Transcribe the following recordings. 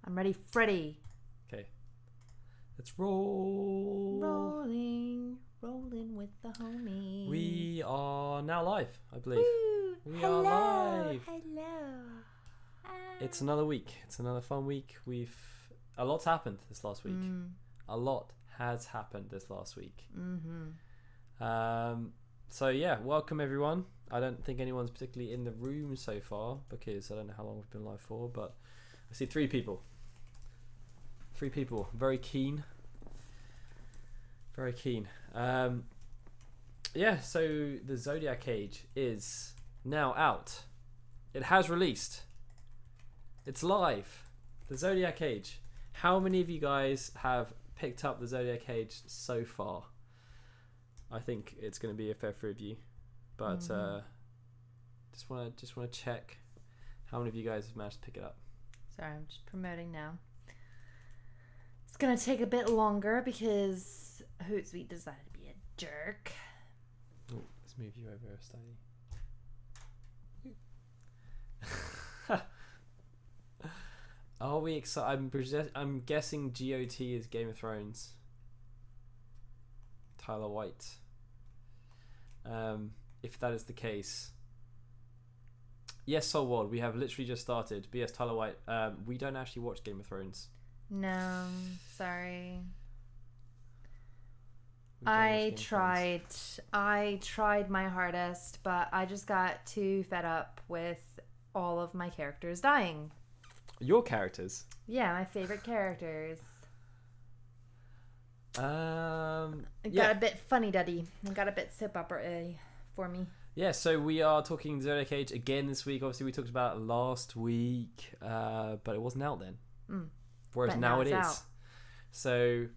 I'm ready, Freddy. Okay. Let's roll. Rolling with the homies. We are now live, I believe. Woo. We Hello, are live. Hello. It's another week. It's another fun week. A lot's happened this last week. A lot has happened this last week. So yeah, welcome everyone. I don't think anyone's particularly in the room so far because I don't know how long we've been live for, but I see three people. Very keen. Very keen. Yeah, so the Zodiac Age is now out. It has released. It's live. The Zodiac Age. How many of you guys have picked up the Zodiac Age so far? I think it's going to be a fair few of you, but just want to check how many of you guys have managed to pick it up. Sorry, I'm just promoting now. It's gonna take a bit longer because Hootsuite decided to be a jerk. Oh, let's move you over, Steiny. Are we excited? I'm guessing GOT is Game of Thrones. Tyler White. If that is the case, yes, Soul World, we have literally just started. But yes, Tyler White. We don't actually watch Game of Thrones. No, sorry. I tried my hardest, but I just got too fed up with all of my characters dying. Your characters? Yeah, my favorite characters. It yeah. got a bit funny-duddy. It got a bit soap opera-y for me. Yeah, so we are talking Zodiac Age again this week. Obviously, we talked about it last week, but it wasn't out then. Whereas But now it is. out. So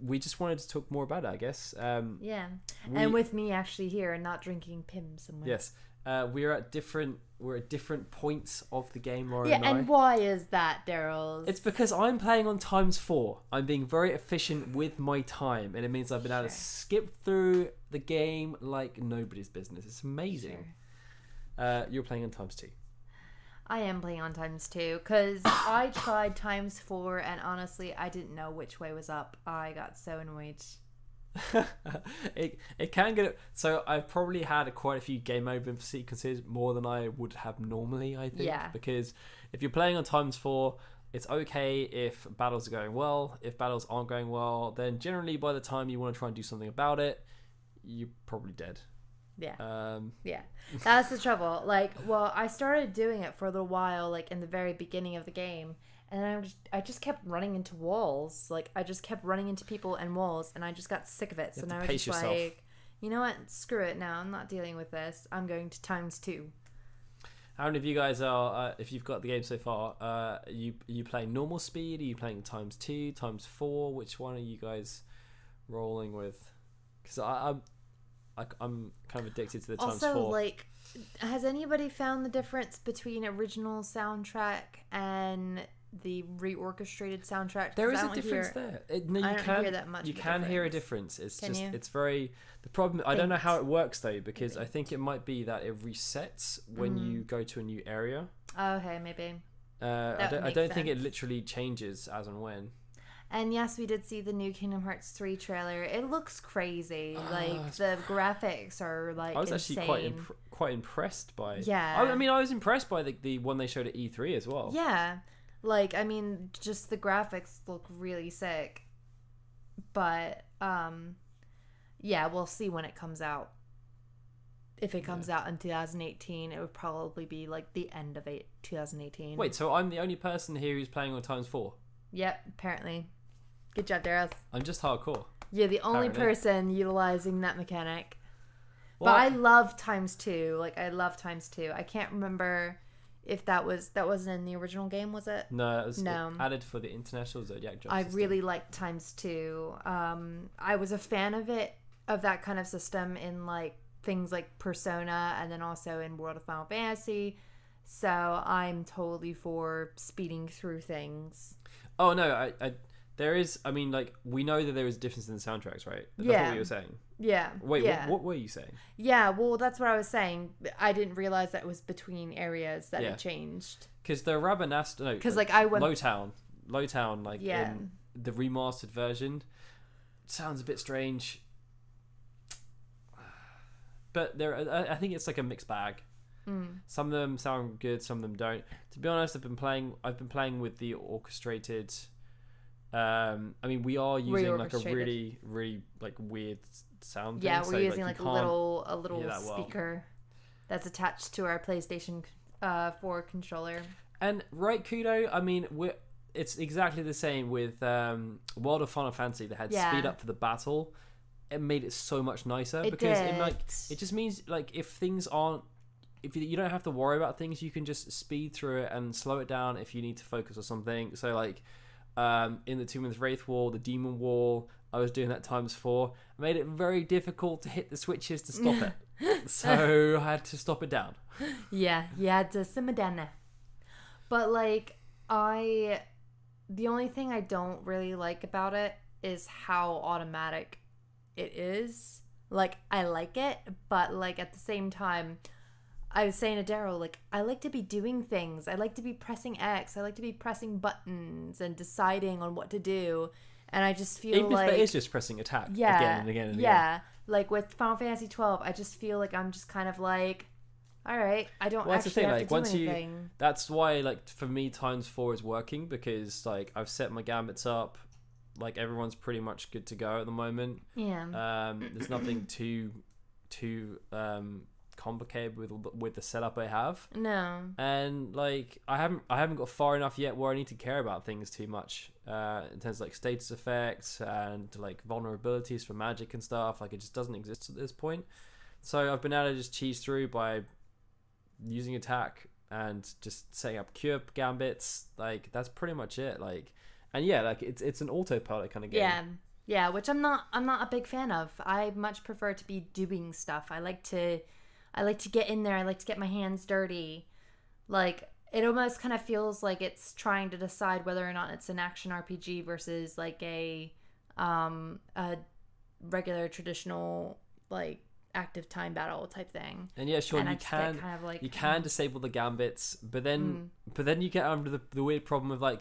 we just wanted to talk more about it, I guess. Yeah, and with me actually here and not drinking Pim somewhere. Yes, we're at different points of the game, Laura Yeah, and I. and why is that, Daryl? It's because I'm playing on ×4. I'm being very efficient with my time, and it means I've been able to skip through the game like nobody's business. It's amazing. Sure. You're playing on ×2. I am playing on ×2 because I tried ×4 and honestly I didn't know which way was up. I got so annoyed. it can get so I've probably had quite a few game over sequences, more than I would have normally, I think. Yeah. Because if you're playing on ×4, it's okay if battles are going well. If battles aren't going well, then generally by the time you want to try and do something about it, you're probably dead. Yeah. Yeah. That's the trouble. Like, well, I started doing it for a little while, like in the very beginning of the game, and I just kept running into walls. Like, I just kept running into people and walls, and I just got sick of it. So now I'm just like, you know what? Screw it now. I'm not dealing with this. I'm going to ×2. How many of you guys are, if you've got the game so far, are you playing normal speed? Are you playing ×2, ×4? Which one are you guys rolling with? Because I'm kind of addicted to the ×4. Also, like, has anybody found the difference between original soundtrack and the reorchestrated soundtrack? There is a difference there. No, you I don't hear that much. You can hear a difference. It's can you? It's very the problem. I don't know how it works though, because I think it might be that it resets when you go to a new area. Oh, okay, maybe. I don't think it literally changes as and when. And yes, we did see the new Kingdom Hearts 3 trailer. It looks crazy. Like, the graphics are, like, I was insane. actually quite impressed by... Yeah. I mean, I was impressed by the one they showed at E3 as well. Yeah. Like, I mean, just the graphics look really sick. But, yeah, we'll see when it comes out. If it comes out in 2018, it would probably be, like, the end of 2018. Wait, so I'm the only person here who's playing on ×4? Yep, apparently. Good job, Darius. I'm just hardcore. You're the only person utilizing that mechanic. Well, but I love ×2. Like, I love ×2. I can't remember if that wasn't in the original game, was it? No, it was added for the International Zodiac Job I system. really liked ×2. I was a fan of that kind of system in, like, things like Persona and then also in World of Final Fantasy. So I'm totally for speeding through things. Oh no, There is, I mean, like, we know that there is a difference in the soundtracks, right? That's Yeah. what you were saying. Yeah. Wait, yeah. what were you saying? Yeah, well, that's what I was saying. I didn't realize that it was between areas that it changed. Because the Rabanastre, no, because like I went Lowtown, like in the remastered version, sounds a bit strange. But I think it's like a mixed bag. Some of them sound good, some of them don't. To be honest, I've been playing with the orchestrated. I mean, we are using like a really, really like weird sound thing. Yeah, we're using like a little speaker that's attached to our PlayStation 4 controller. And right, Kudo. I mean, it's exactly the same with World of Final Fantasy. They had speed up for the battle. It made it so much nicer because it just means like if you don't have to worry about things, you can just speed through it and slow it down if you need to focus on something. So like in the Tomb of the Wraith Wall, the Demon Wall, I was doing that ×4. It made it very difficult to hit the switches to stop it. So I had to stop it down. Yeah, you had to simmer down there. But like the only thing I don't really like about it is how automatic it is. Like I like it, but like at the same time, I was saying to Daryl, like, I like to be doing things. I like to be pressing X. I like to be pressing buttons and deciding on what to do. And I just feel even if it is just pressing attack again and again and again. Like with Final Fantasy XII, I just feel like I'm just kind of like, all right, I don't actually have to do anything. That's why, like, for me, ×4 is working because, like, I've set my gambits up. Like, everyone's pretty much good to go at the moment. Yeah. There's nothing too complicated with the setup I have. No. And like I haven't got far enough yet where I need to care about things too much in terms of like status effects and like vulnerabilities for magic and stuff. Like it just doesn't exist at this point. So I've been able to just cheese through by using attack and just setting up cure gambits. Like that's pretty much it. Like, and yeah, like it's an autopilot kind of game. Yeah, which I'm not a big fan of. I much prefer to be doing stuff. I like to get in there. I like to get my hands dirty. Like, it almost kind of feels like it's trying to decide whether or not it's an action RPG versus like a regular traditional like active time battle type thing. And yeah, sure, you can disable the gambits, but then you get under the weird problem of like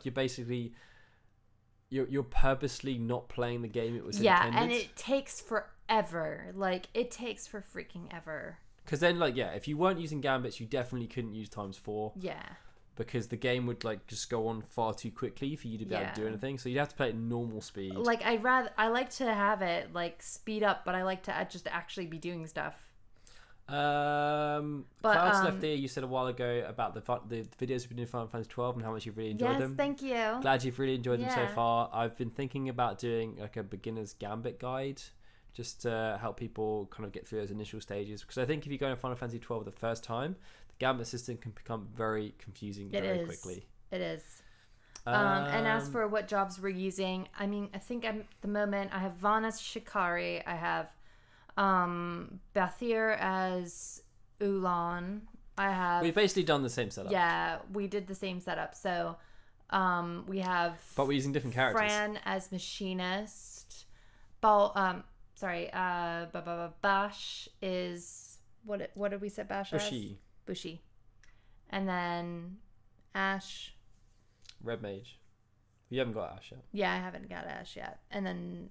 you're purposely not playing the game it was intended. Yeah, and it takes forever. Like it takes for freaking ever. Because then, like, yeah, if you weren't using gambits, you definitely couldn't use ×4. Yeah. Because the game would, like, just go on far too quickly for you to be able to do anything. So you'd have to play at normal speed. Like, I like to have it, like, speed up, but I like to just actually be doing stuff. Clouds Left Ear, you said a while ago about the videos we've been doing Final Fantasy XII and how much you've really enjoyed them. Yes, thank you. Glad you've really enjoyed them so far. I've been thinking about doing, like, a beginner's gambit guide. Just to help people kind of get through those initial stages. Because I think if you go into Final Fantasy XII the first time, the gambit system can become very confusing very quickly. It is. And as for what jobs we're using, I mean, I think at the moment I have Vaughn as Shikari. I have Bathir as Ulan. We've basically done the same setup. Yeah, we did the same setup. So we have... But we're using different characters. Fran as Machinist. Bash is what did we set Bash as? Bushi. And then Ash. Red Mage. You haven't got Ash yet. Yeah, I haven't got Ash yet. And then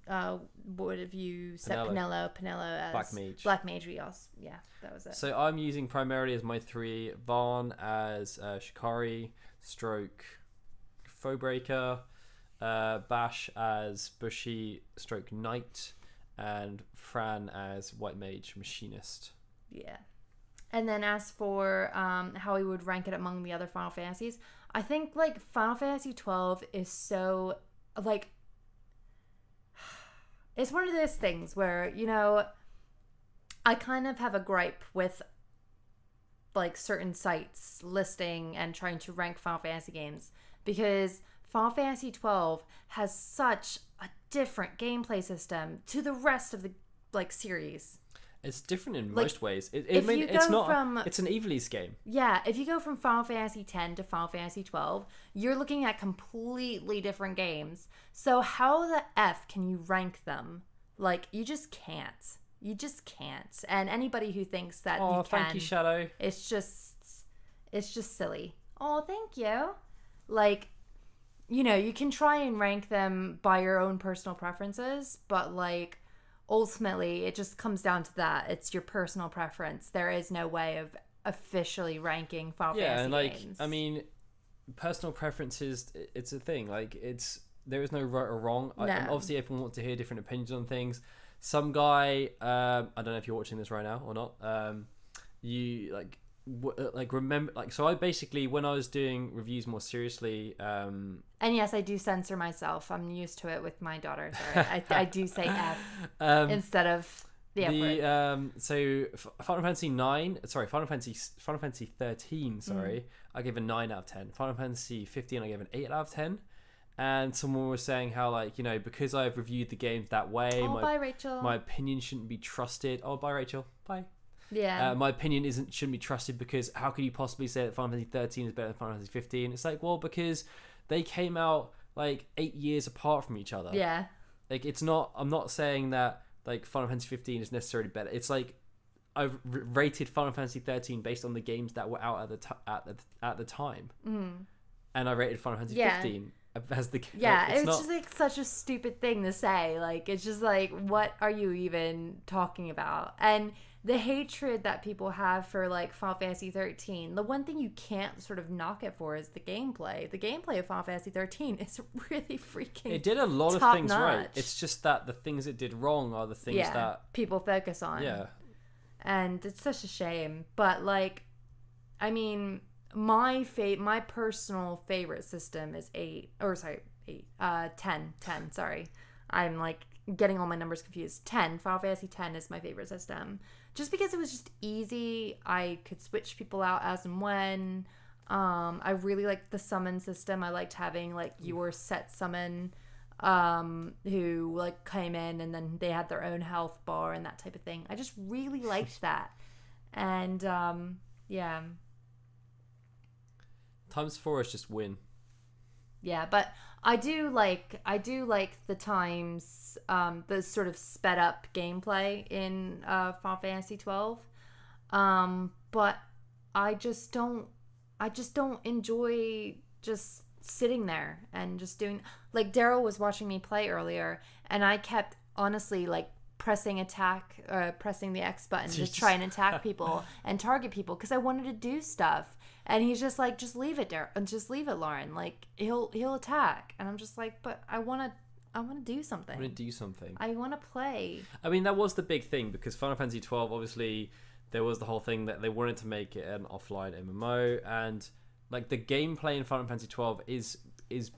what have you set? Pinello as Black Mage. Black Mage. That was it. So I'm using primarily as my 3 Vaughn as Shikari, Stroke, Foebreaker, Bash as Bushi, Stroke Knight, and Fran as White Mage Machinist. Yeah. And then as for how we would rank it among the other Final Fantasies, I think like Final Fantasy XII is so like it's one of those things where, you know, I kind of have a gripe with like certain sites listing and trying to rank Final Fantasy games because Final Fantasy XII has such a different gameplay system to the rest of the like series. It's different in Like, most ways. if you It's go not. from- It's an Evilise game. Yeah, if you go from Final Fantasy X to Final Fantasy XII, you're looking at completely different games. So how the F can you rank them? Like, you just can't. You just can't. And anybody who thinks that you can, Thank you, Shadow. it's just silly. Oh, thank you. Like, you know, you can try and rank them by your own personal preferences, but like ultimately it just comes down to that. It's your personal preference. There is no way of officially ranking Final Fantasy and like games. I mean, personal preferences. It's a thing. Like there is no right or wrong. No. Obviously, everyone wants to hear different opinions on things. Some guy, I don't know if you're watching this right now or not. You remember, like, so I basically, when I was doing reviews more seriously, and yes, I do censor myself. I'm used to it with my daughter. Sorry, I do say F instead of the F word. So Final Fantasy 9, sorry, Final Fantasy 13, sorry, I gave a 9 out of 10. Final Fantasy 15, I gave an 8 out of 10. And someone was saying how, like, you know, because I've reviewed the games that way, Bye, Rachel. My opinion shouldn't be trusted. Oh, bye, Rachel. Bye. Yeah. My opinion shouldn't be trusted because how could you possibly say that Final Fantasy 13 is better than Final Fantasy 15? It's like, well, because they came out like 8 years apart from each other. Yeah. Like, it's not. I'm not saying that like Final Fantasy 15 is necessarily better. It's like I've rated Final Fantasy 13 based on the games that were out at the time, and I rated Final Fantasy 15 as the it's just like such a stupid thing to say. Like, it's just like, what are you even talking about? And the hatred that people have for like Final Fantasy 13, the one thing you can't sort of knock it for is the gameplay. The gameplay of Final Fantasy 13 is really freaking It did a lot of things right. It's just that the things it did wrong are the things that people focus on. Yeah. And it's such a shame. But like, I mean, my personal favorite system is 10, sorry. I'm like getting all my numbers confused. 10, Final Fantasy 10 is my favorite system. Just because it was just easy. I could switch people out as and when. I really liked the summon system. I liked having like your set summon who like came in and then they had their own health bar and that type of thing. I just really liked that. And yeah. Times 4 is just win. Yeah, but I do like the times the sort of sped up gameplay in Final Fantasy 12. But I just don't enjoy just sitting there and just doing, like, Daryl was watching me play earlier and I kept honestly like pressing the X button to try and attack people and target people because I wanted to do stuff. And he's just like, just leave it, Daryl, and just leave it, Lauren. Like, he'll attack. And I'm just like, but I want to do something. I want to play. I mean, that was the big thing because Final Fantasy 12, obviously, there was the whole thing that they wanted to make it an offline MMO, and like the gameplay in Final Fantasy 12 is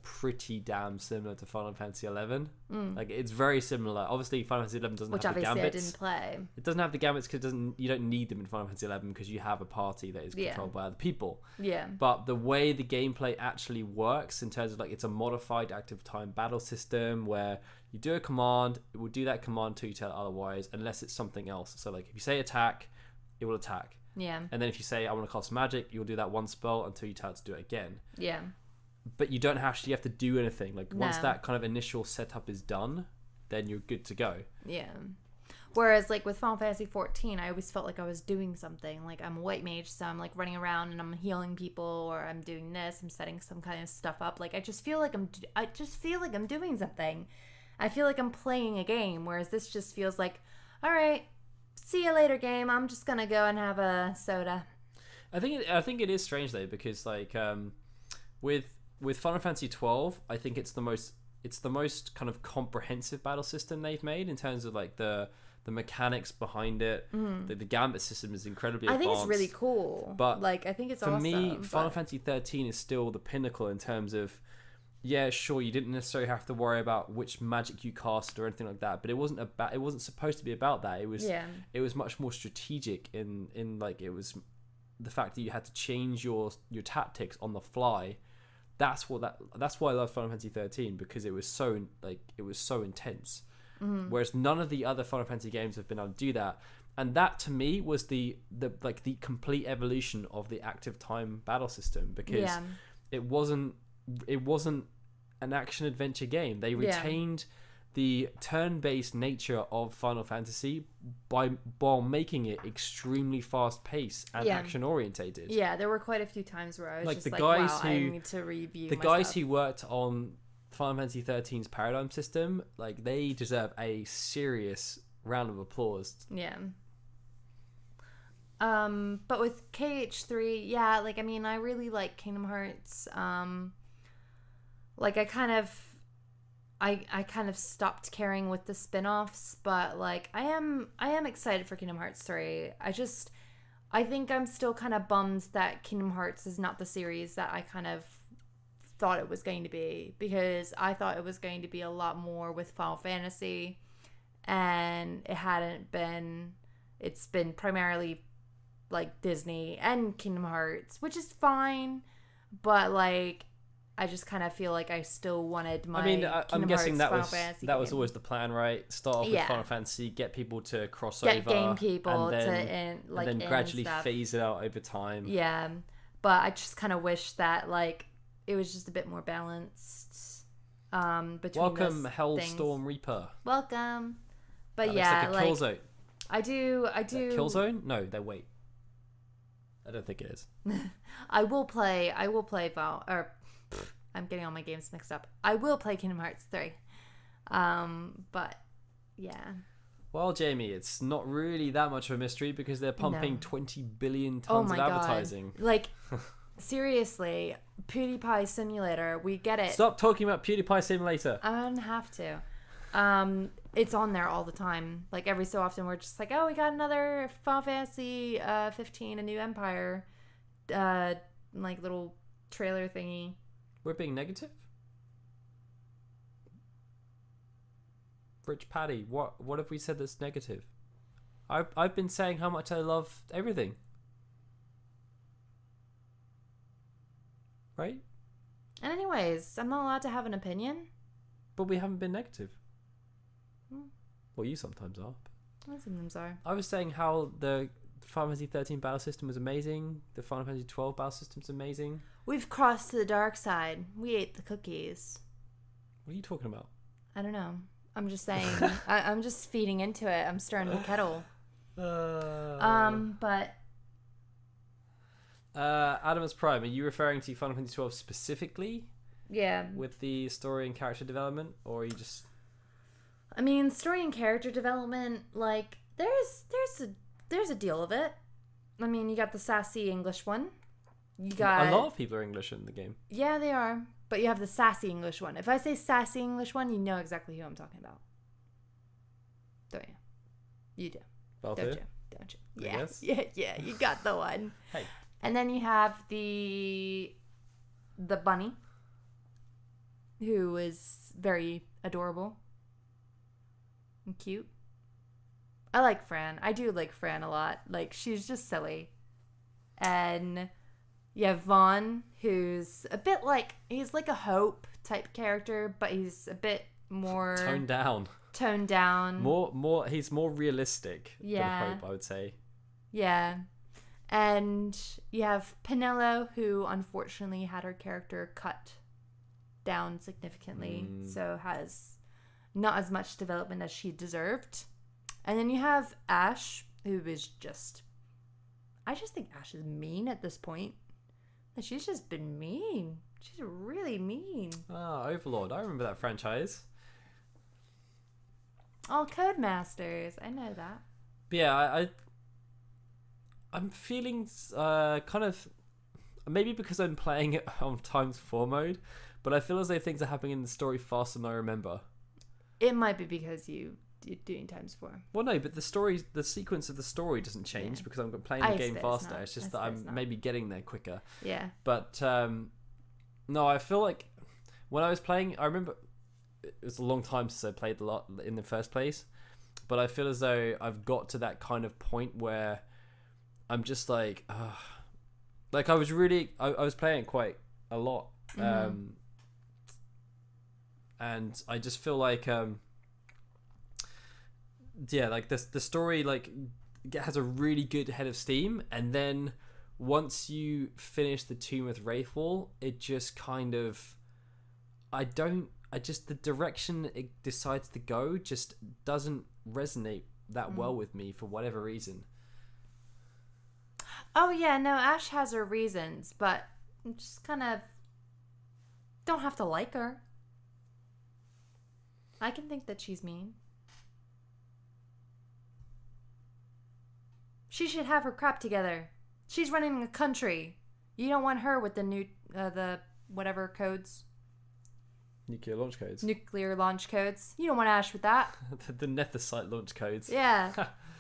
pretty damn similar to Final Fantasy 11. Like, it's very similar. Obviously, Final Fantasy 11 doesn't have the gambits. Which obviously I didn't play. It doesn't have the gambits because you don't need them in Final Fantasy 11 because you have a party that is controlled by other people. Yeah. But the way the gameplay actually works in terms of like, it's a modified active time battle system where you do a command, it will do that command until you tell it otherwise, unless it's something else. So like if you say attack, it will attack. Yeah. And then if you say I want to cast magic, you'll do that one spell until you tell it to do it again. Yeah. But you don't actually have to do anything. Like, once that kind of initial setup is done, then you're good to go. Yeah. Whereas, like, with Final Fantasy 14, I always felt like I was doing something. Like, I'm a white mage, so I'm, like, running around and I'm healing people, or I'm doing this, I'm setting some kind of stuff up. Like, I just feel like I'm doing something. I feel like I'm playing a game, whereas this just feels like, all right, see you later, game. I'm just gonna go and have a soda. I think it is strange, though, because, like, with Final Fantasy 12, I think it's the most kind of comprehensive battle system they've made in terms of like the mechanics behind it. The gambit system is incredibly advanced. I think it's really cool. But like, I think it's for awesome. me, Final Fantasy 13 is still the pinnacle in terms of, yeah, sure, you didn't necessarily have to worry about which magic you cast or anything like that, but it wasn't supposed to be about that. It was much more strategic in like, it was the fact that you had to change your tactics on the fly. That's why I love Final Fantasy 13, because it was so intense. Whereas none of the other Final Fantasy games have been able to do that. And that to me was the complete evolution of the active time battle system, because it wasn't an action adventure game. They retained the turn-based nature of Final Fantasy while making it extremely fast-paced and action-orientated. Yeah, there were quite a few times where I was like just the like, guys wow, who, I need to review the my guys stuff. who worked on Final Fantasy XIII's paradigm system, like, they deserve a serious round of applause. Yeah. But with KH3, yeah, like, I mean, I really like Kingdom Hearts. Like, I kind of stopped caring with the spin-offs, but like I am excited for Kingdom Hearts 3. I think I'm still kind of bummed that Kingdom Hearts is not the series that I kind of thought it was going to be, because I thought it was going to be a lot more with Final Fantasy, and it hadn't been. It's been primarily like Disney and Kingdom Hearts, which is fine, but like I just kind of feel like I still wanted my. I mean, I'm guessing that was always the plan, right? Start off with Final Fantasy, get people to cross over, game people and then gradually phase it out over time. Yeah, but I just kind of wish that like it was just a bit more balanced. Between Welcome, those Hellstorm things. Reaper. Welcome, but that yeah, looks like a kill zone. I do. Kill zone? No, they're wait. I don't think it is. I will play Val. Or I'm getting all my games mixed up. I will play Kingdom Hearts 3. But yeah. Well, Jamie, it's not really that much of a mystery because they're pumping 20 billion tons of advertising. God. Like, seriously, PewDiePie Simulator, we get it. Stop talking about PewDiePie Simulator. I don't have to. It's on there all the time. Like, every so often we're just like, oh, we got another Final Fantasy 15, a new Empire, like little trailer thingy. We're being negative? Rich Paddy, what have we said that's negative? I've been saying how much I love everything. Right? And anyways, I'm not allowed to have an opinion. But we haven't been negative. Well, you sometimes are. I sometimes are. I was saying how the Final Fantasy 13 battle system was amazing. The Final Fantasy 12 battle system's amazing. We've crossed to the dark side. We ate the cookies. What are you talking about? I don't know. I'm just saying. I'm just feeding into it. I'm stirring the kettle. But Adamus Prime, are you referring to Final Fantasy 12 specifically? Yeah. With the story and character development, or are you just? I mean, story and character development, like there's a deal of it. I mean, you got the sassy English one. You got a lot of people are English in the game. Yeah, they are. But you have the sassy English one. If I say sassy English one, you know exactly who I'm talking about. Don't you? You do. Balthier? Don't you? Yeah. Yeah, you got the one. Hey. And then you have the bunny, who is very adorable and cute. I like Fran. I do like Fran a lot. Like, she's just silly. And you have Vaughn, who's a bit like, he's like a Hope type character, but he's a bit more toned down. More he's more realistic than Hope, I would say. Yeah. And you have Penelo, who unfortunately had her character cut down significantly, so has not as much development as she deserved. And then you have Ash, who is I just think Ash is mean at this point. She's just been mean. She's really mean. Overlord. I remember that franchise. Oh, Codemasters. I know that. But yeah, I'm feeling kind of, maybe because I'm playing it on ×4 mode, but I feel as though things are happening in the story faster than I remember. It might be because you're doing ×4. Well, no, but the sequence of the story doesn't change because I'm playing the game faster. It's just that I'm maybe getting there quicker. Yeah. But no, I feel like when I was playing, I remember it was a long time since I played a lot in the first place, but I feel as though I've got to that kind of point where I'm just like I was playing it quite a lot. And I just feel like like the story, like has a really good head of steam, and then once you finish the Tomb with Wraithfall, it just kind of, the direction it decides to go just doesn't resonate that well with me for whatever reason. Oh yeah, no, Ash has her reasons, but just kind of don't have to like her. I can think that she's mean. She should have her crap together. She's running a country. You don't want her with the new, the whatever codes. Nuclear launch codes. Nuclear launch codes. You don't want Ash with that. The Nethicite launch codes. Yeah.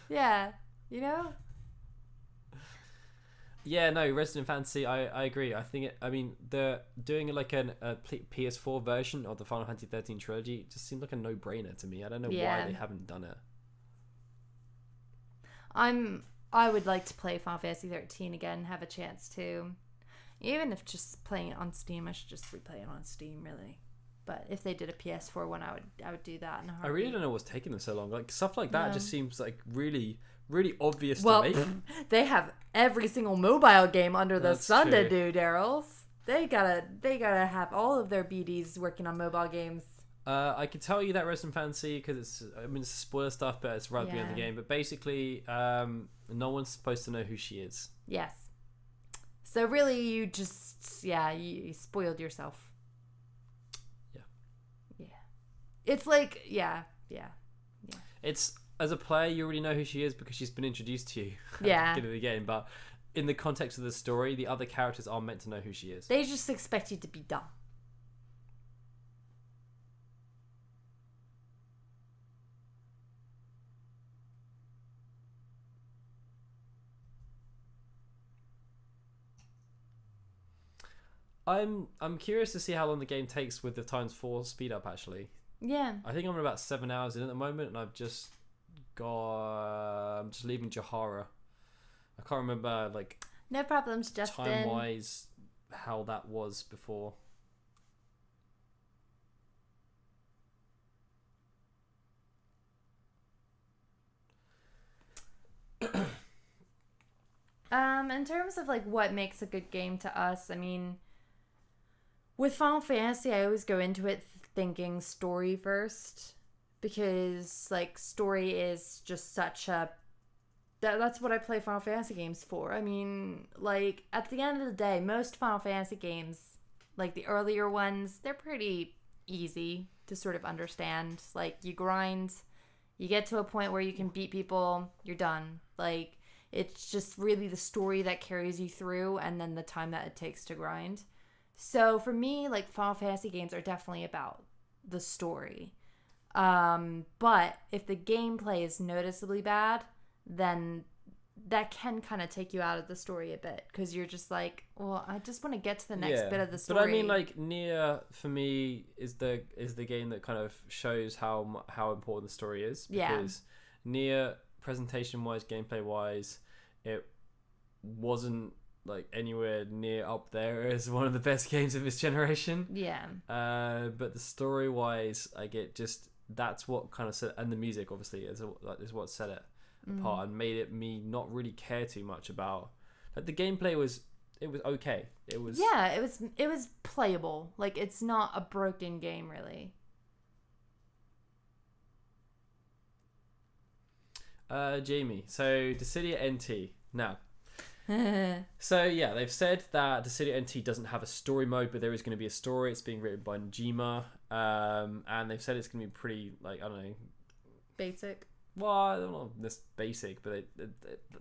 Yeah. You know? Yeah, no, Resident Fantasy, I agree. I think they're doing like a PS4 version of the Final Fantasy XIII trilogy just seemed like a no-brainer to me. I don't know why they haven't done it. I would like to play Final Fantasy XIII again, have a chance to. Even if just playing it on Steam, I should just replay it on Steam, really. But if they did a PS4 one, I would do that in a heartbeat. I really don't know what's taking them so long. Like stuff like that just seems like really, really obvious to make. They have every single mobile game under the sun true. To do, Daryl's. They gotta have all of their BDs working on mobile games. I can tell you that Resident Fantasy because it's spoiler stuff, but it's right beyond the game. But basically, no one's supposed to know who she is. Yes. So really, you just you spoiled yourself. Yeah. It's like yeah. It's as a player, you already know who she is because she's been introduced to you at the beginning of the game. But in the context of the story, the other characters are meant to know who she is. They just expect you to be dumb. I'm curious to see how long the game takes with the ×4 speed up. Actually, I think I'm about 7 hours in at the moment, and I'm just leaving Johara. I can't remember no problems, Justin. Time wise, how that was before. In terms of what makes a good game to us, I mean, with Final Fantasy, I always go into it thinking story first, because story is just such a that's what I play Final Fantasy games for. I mean, at the end of the day, most Final Fantasy games, the earlier ones, they're pretty easy to sort of understand. You grind, you get to a point where you can beat people, you're done. It's just really the story that carries you through, and then the time that it takes to grind. So for me, Final Fantasy games are definitely about the story. But if the gameplay is noticeably bad, then that can kind of take you out of the story a bit, because you're just well, I just want to get to the next bit of the story. But I mean, Nier for me is the game that kind of shows how important the story is. Because Nier, presentation wise, gameplay wise, it wasn't anywhere near up there as one of the best games of its generation. But the story wise, that's what kind of set, and the music obviously is what set it apart and made it me not really care too much about the gameplay. It was okay. It was playable. It's not a broken game, really. Jamie, so Dissidia NT now. So they've said that Dissidia NT doesn't have a story mode, but there is going to be a story. It's being written by Najima, and they've said it's going to be pretty I don't know, basic. Well, I don't know this basic, but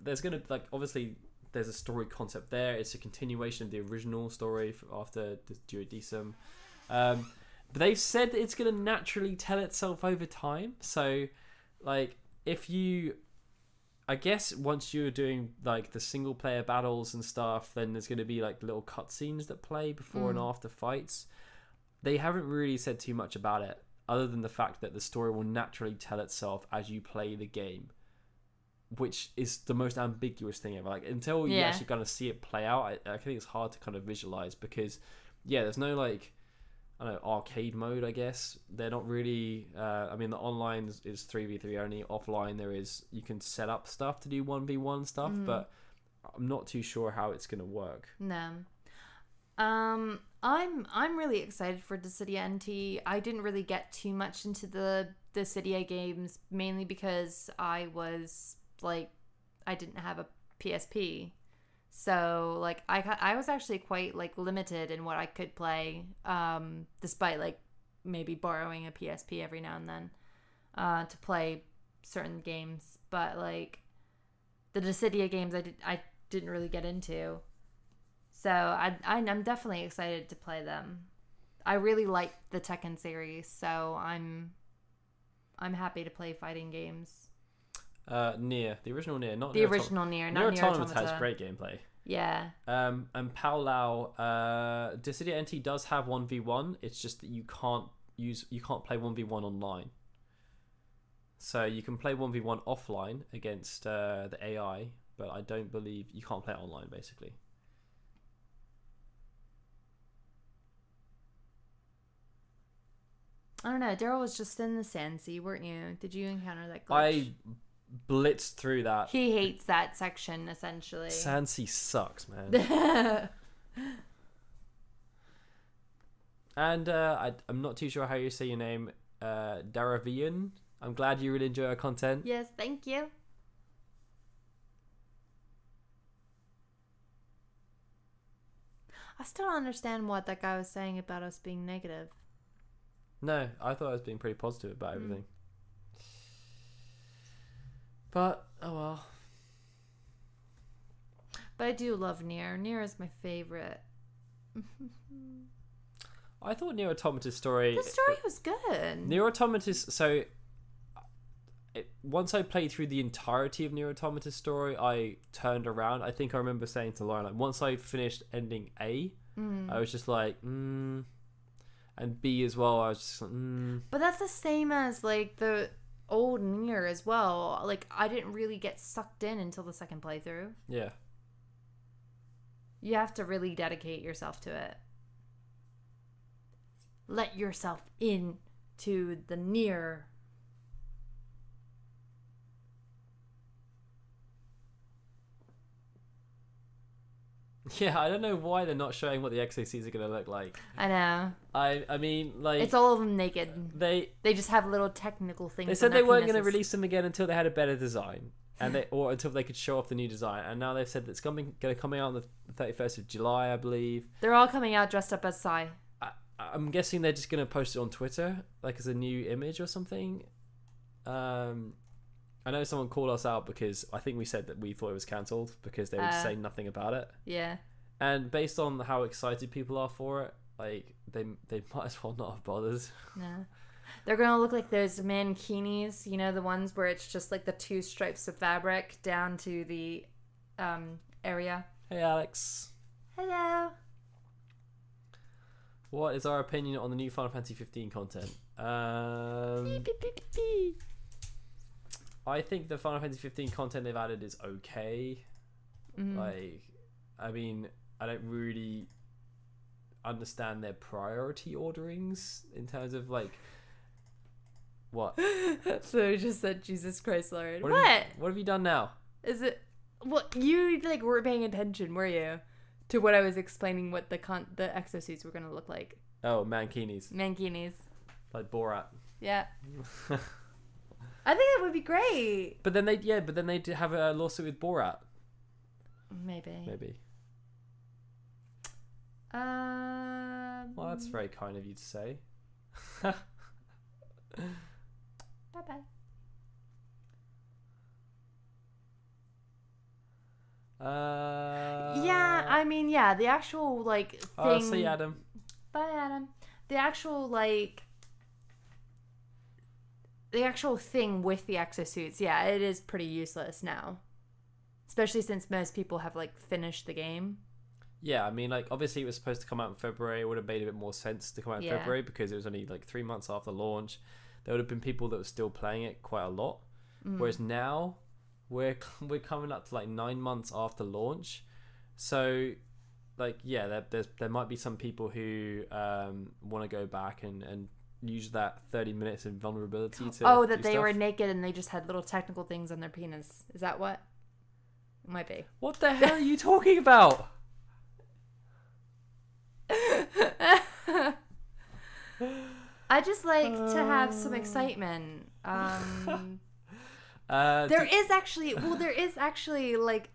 there's going to obviously there's a story concept there. It's a continuation of the original story after the Duodecim. But they've said that it's going to naturally tell itself over time. So if you, I guess once you're doing the single player battles and stuff, then there's going to be little cutscenes that play before and after fights. They haven't really said too much about it, other than the fact that the story will naturally tell itself as you play the game, which is the most ambiguous thing ever. Until you actually kind of see it play out, I think it's hard to kind of visualize, because there's no I don't know, arcade mode, I guess. They're not really I mean, the online is 3v3 only. Offline you can set up stuff to do 1v1 stuff, but I'm not too sure how it's going to work. No. I'm really excited for Dissidia NT. I didn't really get too much into the Dissidia games, mainly because I didn't have a PSP. So, like, I was actually quite, like, limited in what I could play, despite, like, maybe borrowing a PSP every now and then to play certain games. But, like, the Dissidia games I didn't really get into. So, I'm definitely excited to play them. I really like the Tekken series, so I'm happy to play fighting games. Nier, the original Nier, not the original Nier, not Nier Automata. Has great gameplay. Yeah. And Pao Lao, Dissidia NT does have 1v1. It's just that you can't play 1v1 online. So you can play 1v1 offline against the AI, but I don't believe you can't play it online, basically. I don't know. Daryl was just in the Sand Sea, weren't you? Did you encounter that glitch? I blitzed through that. He hates that section, essentially. Sand Sea sucks, man. And I'm not too sure how you say your name, Daravian. I'm glad you really enjoy our content. Yes, thank you. I still don't understand what that guy was saying about us being negative. No, I thought I was being pretty positive about everything. But, oh well. But I do love Nier. Nier is my favorite. I thought Nier Automata's story... The story was good. Nier Automata's... So, once I played through the entirety of Nier Automata's story, I turned around. I think I remember saying to Lauren, like, once I finished ending A, I was just like, And B as well, I was just like, But that's the same as, like, the old Nier as well. Like, I didn't really get sucked in until the second playthrough. Yeah. You have to really dedicate yourself to it. Let yourself in to the Nier. Yeah, I don't know why they're not showing what the XACs are going to look like. I know. I mean, like... It's all of them naked. They just have little technical things. They said they weren't going to release them again until they had a better design. Or until they could show off the new design. And now they've said that it's going to come out on the 31st of July, I believe. They're all coming out dressed up as Psy. I'm guessing they're just going to post it on Twitter, like as a new image or something. I know someone called us out because I think we said that we thought it was cancelled because they would say nothing about it. Yeah. And based on how excited people are for it, like they might as well not have bothered. No. They're gonna look like those mankinis, you know, the ones where it's just like the two stripes of fabric down to the area. Hey Alex. Hello. What is our opinion on the new Final Fantasy XV content? I think the Final Fantasy XV content they've added is okay. Like, I mean, I don't really understand their priority orderings in terms of like what. So you just said Jesus Christ, Lord. What? What have you done now? Is it what you like? Weren't paying attention, were you, to what I was explaining? What the exosuits were going to look like? Oh, mankinis. Mankinis. Like Borat. Yeah. I think that would be great. But then they'd have a lawsuit with Borat. Maybe. Well, that's very kind of you to say. Bye. Yeah, I mean, yeah, the actual like thing. Oh, see Adam. Bye, Adam. The actual like. The actual thing with the exosuits, yeah, it is pretty useless now. Especially since most people have, like, finished the game. Yeah, I mean, like, obviously it was supposed to come out in February. It would have made a bit more sense to come out in February because it was only, like, 3 months after launch. There would have been people that were still playing it quite a lot. Whereas now, we're coming up to, like, 9 months after launch. So, like, yeah, there might be some people who want to go back and use that 30 minutes of vulnerability to that do they stuff. were naked and they just had little technical things on their penis. Is that what? It might be. What the hell are you talking about? I just like to have some excitement. There is actually like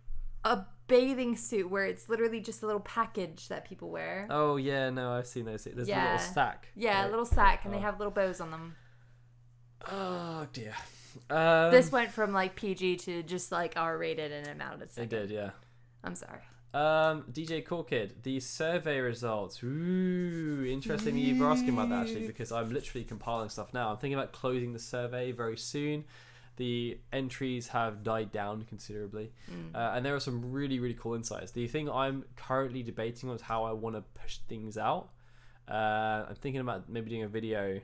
a bathing suit where it's literally just a little package that people wear. Oh yeah, no, I've seen those. There's a little sack. Yeah, right? a little sack, and they have little bows on them. Oh dear. This went from like PG to just like R-rated in an amount of seconds. It did, yeah. I'm sorry. DJ Cool Kid, the survey results. Ooh, interesting that you're asking about that actually, because I'm literally compiling stuff now. I'm thinking about closing the survey very soon. The entries have died down considerably, and there are some really, really cool insights. The thing I'm currently debating on is how I want to push things out. I'm thinking about maybe doing a video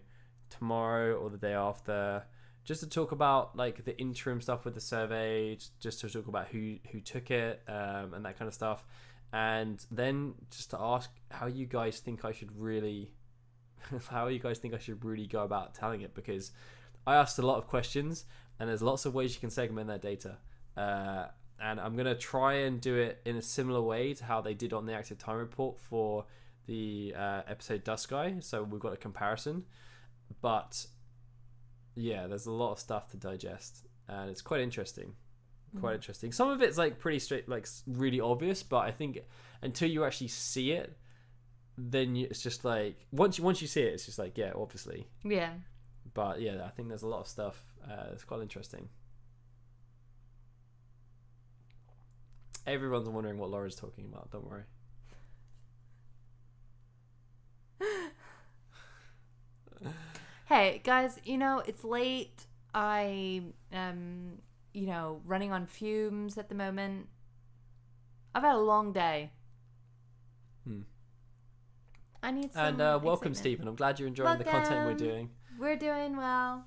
tomorrow or the day after, just to talk about like the interim stuff with the survey, just to talk about who took it, and that kind of stuff, and then just to ask how you guys think I should really go about telling it, because I asked a lot of questions and there's lots of ways you can segment that data, and I'm gonna try and do it in a similar way to how they did on the active time report for the episode Dust Sky, so we've got a comparison. But yeah, there's a lot of stuff to digest, and it's quite interesting. Interesting. Some of it's like pretty straight, like really obvious, but I think until you actually see it, then it's just like once you see it, it's just like, yeah, obviously. Yeah. But yeah, I think there's a lot of stuff that's quite interesting. Everyone's wondering what Laura's talking about. Don't worry. Hey guys, it's late. I am, running on fumes at the moment. I've had a long day. I need some And welcome, excitement. Stephen. I'm glad you're enjoying the content we're doing. We're doing well.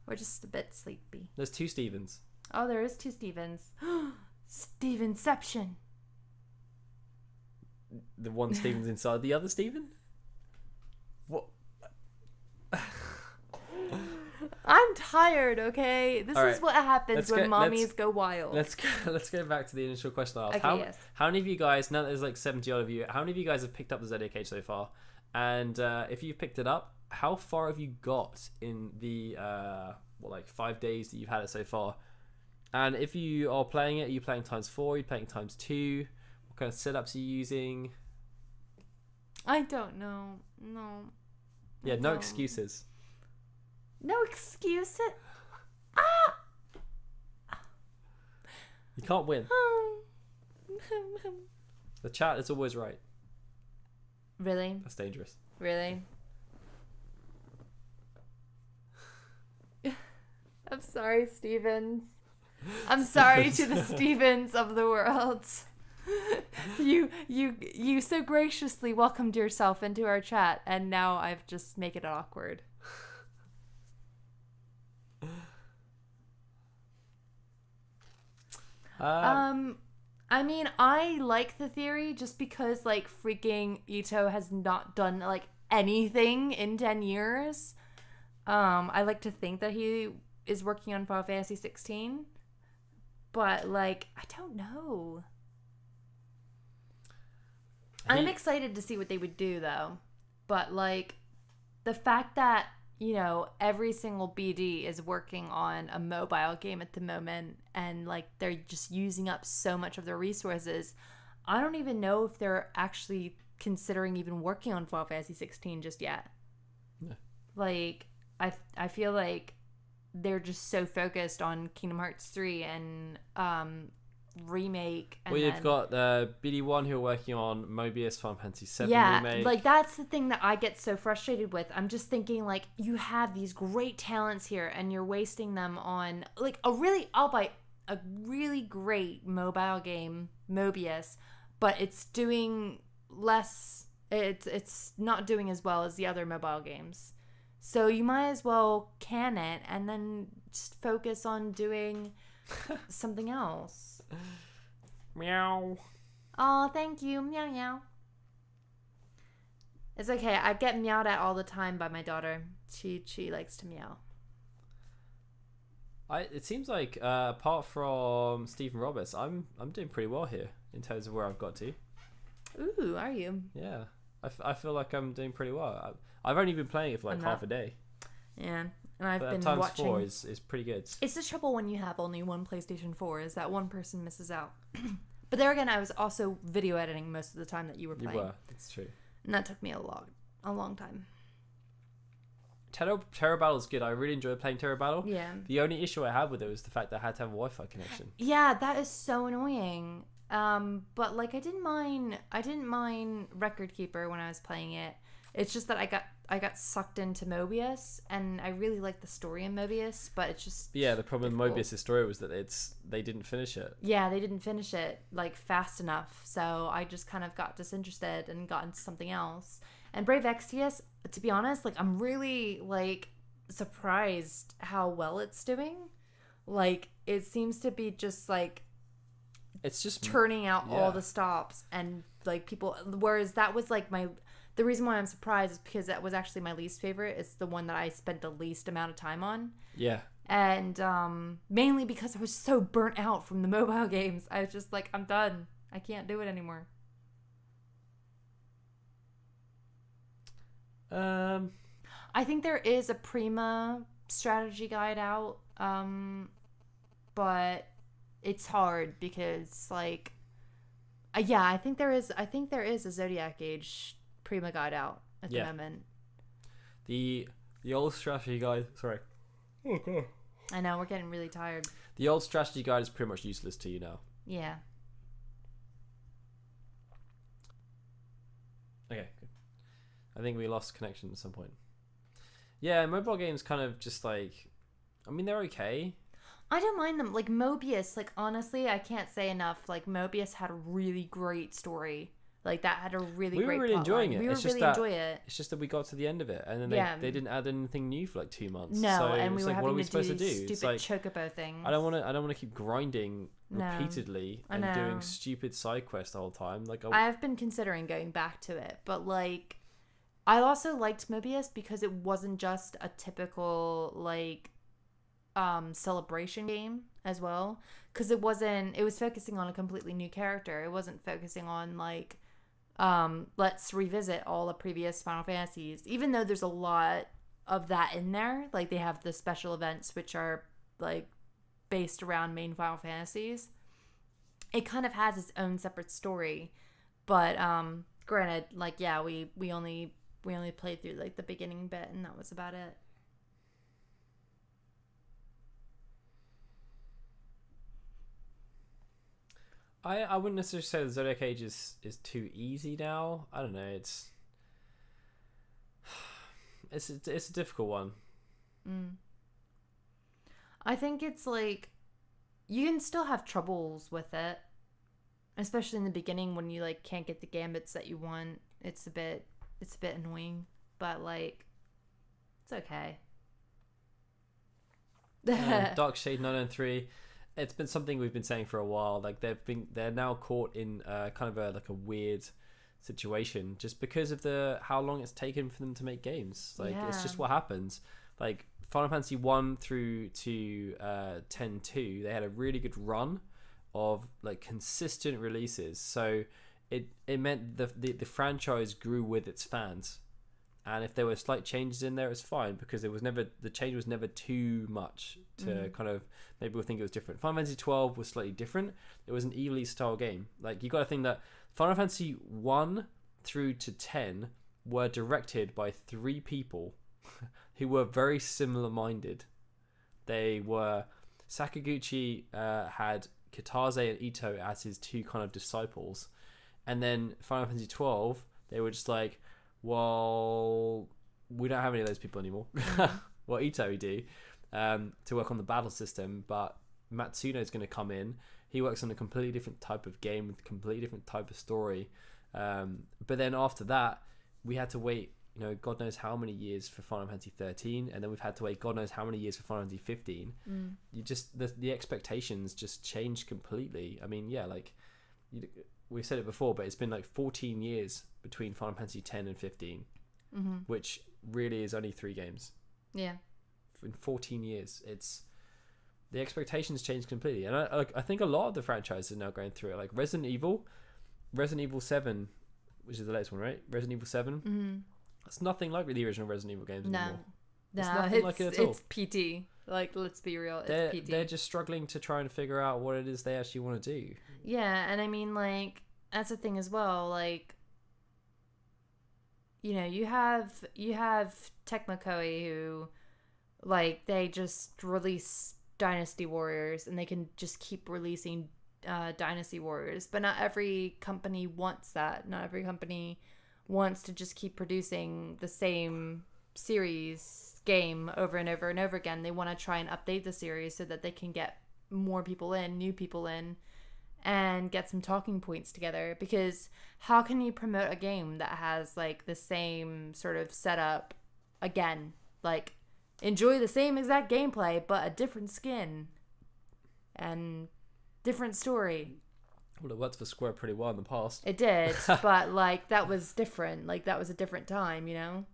We're just a bit sleepy. There's 2 Stevens. Oh, there is 2 Stevens. Stevenception. The one Steven's inside the other Steven? What? I'm tired, okay? This All is what happens when mommies let's go wild. Let's go back to the initial question I asked. Okay, yes. How many of you guys, now that there's like 70 odd of you, how many of you guys have picked up the Zodiac Age so far? And if you've picked it up, how far have you got in the 5 days that you've had it so far? And if you are playing it, are you playing times 4? Are you playing times 2? What kind of setups are you using? I don't know. No. Yeah, no excuses. No excuses. You can't win. The chat is always right. Really? That's dangerous. Really? I'm sorry, Stevens. I'm sorry to the Stevens of the world. You so graciously welcomed yourself into our chat, and now I've just make it awkward. I mean, I like the theory just because, like, freaking Ito has not done, like, anything in 10 years. I like to think that he is working on Final Fantasy 16. But, like, I don't know. I'm excited to see what they would do, though. But, like, the fact that, every single BD is working on a mobile game at the moment, and, like, they're just using up so much of their resources, I don't even know if they're actually considering even working on Final Fantasy 16 just yet. Yeah. Like, I feel like they're just so focused on Kingdom Hearts 3 and remake. And well, you've got BD1 who are working on Mobius Final Fantasy VII remake. Like, that's the thing that I get so frustrated with. I'm just thinking, like, you have these great talents here and you're wasting them on, like, I'll buy a really great mobile game, Mobius, but it's doing less, it's not doing as well as the other mobile games. So you might as well can it and then just focus on doing something else. Meow. Oh, thank you. Meow meow. It's okay. I get meowed at all the time by my daughter. She likes to meow. It seems like apart from Stephen Roberts, I'm doing pretty well here in terms of where I've got to. Ooh, are you? Yeah, I feel like I'm doing pretty well. I've only been playing it for like half a day. Yeah, and I've been times watching. 4 is pretty good. It's the trouble when you have only one PlayStation 4 is that one person misses out. But there again, I was also video editing most of the time that you were playing. You were. It's true. And that took me a long time. Terror Battle's good. I really enjoyed playing Terror Battle. Yeah. The only issue I had with it was the fact that I had to have a Wi-Fi connection. Yeah, that is so annoying. But like I didn't mind Record Keeper when I was playing it. It's just that I got sucked into Mobius, and I really like the story in Mobius, but it's just the problem with Mobius' story was that they didn't finish it. Yeah, they didn't finish it like fast enough, so I just kind of got disinterested and got into something else. And Brave Exvius, to be honest, like I'm really like surprised how well it's doing. Like it seems to be just like it's just turning out all the stops and like people, whereas that was like the reason why I'm surprised is because that was actually my least favorite. It's the one that I spent the least amount of time on. Yeah. And mainly because I was so burnt out from the mobile games. I was just like, I'm done. I can't do it anymore. I think there is a Prima strategy guide out, but it's hard because like, I think there is a Zodiac Age Prima guide out at the moment. The old strategy guide. Sorry. Oh god. I know, we're getting really tired. The old strategy guide is pretty much useless to you now. Yeah. Okay, good. I think we lost connection at some point. Yeah, mobile games kind of just like, I mean, they're okay. I don't mind them. Like Mobius, like honestly, I can't say enough. Like Mobius had a really great story. Like that had a really great. We were really enjoying it. We were really enjoying it. It's just that we got to the end of it, and then they didn't add anything new for like 2 months. No, so and we it's were like, having what are we to supposed do to do? stupid It's like, chocobo things. I don't want to keep grinding repeatedly and doing stupid side quests the whole time. Like I have been considering going back to it, but like I also liked Mobius because it wasn't just a typical like celebration game as well, because it was focusing on a completely new character. It wasn't focusing on like let's revisit all the previous Final Fantasies, even though there's a lot of that in there. Like they have the special events which are like based around main Final Fantasies. It kind of has its own separate story, but granted, like we only played through like the beginning bit, and that was about it. I wouldn't necessarily say the Zodiac Age is too easy now. I don't know. It's a difficult one. I think it's like you can still have troubles with it, especially in the beginning when you like can't get the gambits that you want. It's a bit annoying, but like it's okay. Dark Shade 993. It's been something we've been saying for a while. Like they're now caught in kind of a weird situation just because of how long it's taken for them to make games. Like it's just what happens. Like Final Fantasy 1 through to 10-2, they had a really good run of like consistent releases. So it meant the franchise grew with its fans. And if there were slight changes in there, it was fine because the change was never too much to kind of maybe we'll think it was different. Final Fantasy 12 was slightly different. It was an evilly style game. Like you got to think that Final Fantasy 1 through to 10 were directed by 3 people who were very similar minded. They were Sakaguchi had Kitase and Ito as his 2 kind of disciples, and then Final Fantasy 12 they were just like, well, we don't have any of those people anymore. Well, Ito do to work on the battle system, but Matsuno's going to come in. He works on a completely different type of game with a completely different type of story. But then after that, we had to wait, God knows how many years for Final Fantasy 13, and then we've had to wait God knows how many years for Final Fantasy 15. You just the expectations just changed completely. I mean, yeah, like we've said it before, but it's been like 14 years between Final Fantasy X and 15, which really is only 3 games. Yeah. In 14 years, the expectations changed completely, and I think a lot of the franchises are now going through it. Like Resident Evil 7, which is the latest one, right? Resident Evil 7. It's nothing like the original Resident Evil games anymore. No, it's nothing like it at all. It's PT. Like, let's be real, They're PT. They're just struggling to try and figure out what it is they actually want to do. Yeah, and I mean, like, that's the thing as well. Like, you know, you have Tecmo Koei who, like, they just release Dynasty Warriors, and they can just keep releasing Dynasty Warriors. But not every company wants that. Not every company wants to just keep producing the same series game over and over and over again. They want to try and update the series so that they can get more people in, new people in, and get some talking points together. Because how can you promote a game that has like the same sort of setup again? Like, enjoy the same exact gameplay but a different skin and different story. Well, it worked for Square pretty well in the past. It did, but like that was different. Like that was a different time, you know?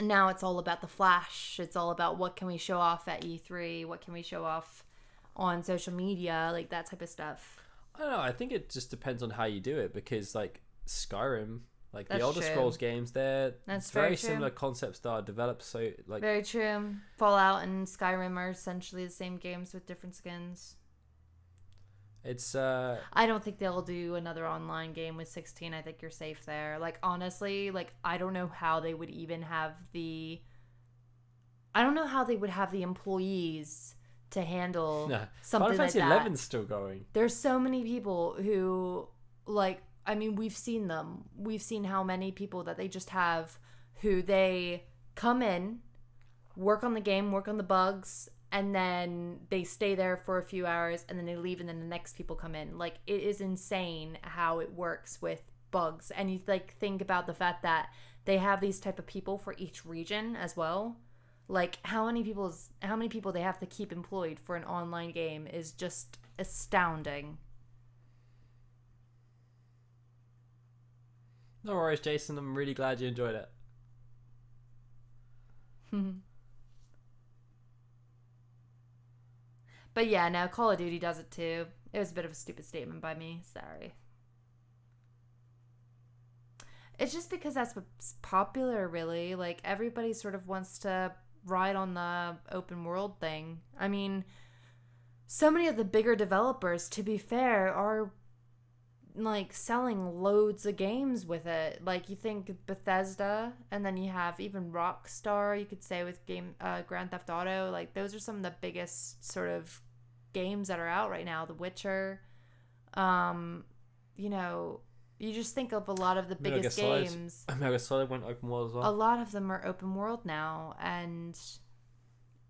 And now it's all about the flash. It's all about what can we show off at E3? What can we show off on social media? Like that type of stuff. I don't know. I think it just depends on how you do it, because like Skyrim, like That's the Elder true. Scrolls games, they're That's very very true. similar concepts that are developed. So like, Very true. Fallout and Skyrim are essentially the same games with different skins. it's I don't think they'll do another online game with 16. I think you're safe there. Like, honestly, like, I don't know how they would even have I don't know how they would have the employees to handle something Final like Fantasy that. 11's still going. There's so many people who, like, I mean, we've seen them. We've seen how many people that they just have who they come in, work on the game, work on the bugs, and then they stay there for a few hours, and then they leave, and then the next people come in. Like, it is insane how it works with bugs. And you, like, think about the fact that they have these type of people for each region as well. Like, how many people they have to keep employed for an online game is just astounding. No worries, Jason. I'm really glad you enjoyed it. But yeah, now Call of Duty does it too. It was a bit of a stupid statement by me. Sorry. It's just because that's what's popular, really. Like, everybody sort of wants to ride on the open world thing. I mean, so many of the bigger developers, to be fair, are like selling loads of games with it. Like, you think Bethesda, and then you have even Rockstar, you could say, with Grand Theft Auto. Like, those are some of the biggest sort of games that are out right now. The Witcher, you know, you just think of a lot of the biggest games. Metal Solid went open world as well. A lot of them are open world now, and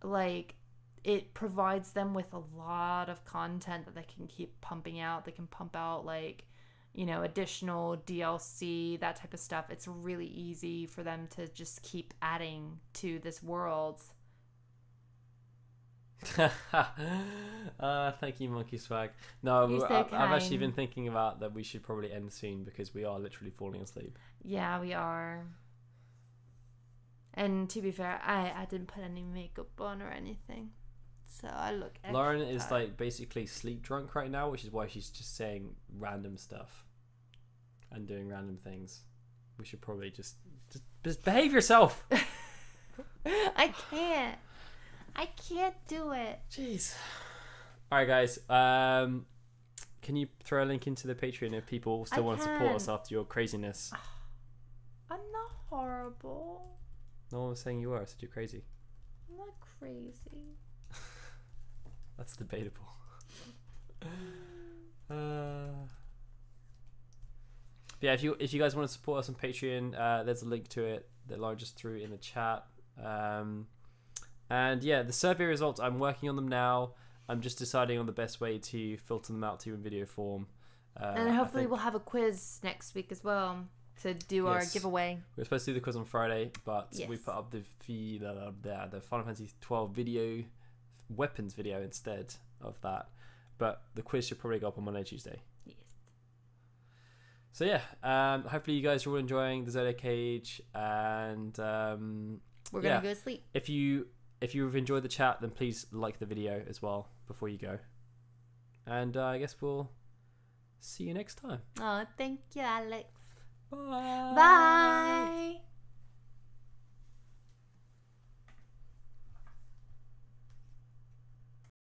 like, it provides them with a lot of content that they can keep pumping out. They can pump out, like, you know, additional DLC, that type of stuff. It's really easy for them to just keep adding to this world. Thank you, Monkey Swag. No, You're so I've actually kind. been thinking about that we should probably end soon, because we are literally falling asleep. Yeah, we are. And to be fair, I didn't put any makeup on or anything, so I look extra Lauren is tired. like basically sleep drunk right now, which is why she's just saying random stuff and doing random things. We should probably just behave yourself. I can't do it. Jeez. All right, guys. Can you throw a link into the Patreon if people still want to support us after your craziness? I'm not horrible. No one was saying you were. I said you're crazy. I'm not crazy. That's debatable. Yeah, if you guys want to support us on Patreon, there's a link to it that Lauren just threw in the chat. And yeah, the survey results, I'm working on them now. I'm just deciding on the best way to filter them out to you in video form. And hopefully we'll have a quiz next week as well to do our giveaway. We're supposed to do the quiz on Friday, but Yes. we put up the Final Fantasy XII video, weapons video instead of that. But the quiz should probably go up on Monday, Tuesday. Yes. So yeah, hopefully you guys are all enjoying the Zodiac Age, and we're gonna go sleep. If you've enjoyed the chat, then please like the video as well before you go. And I guess we'll see you next time. Oh, thank you, Alex. Bye. Bye.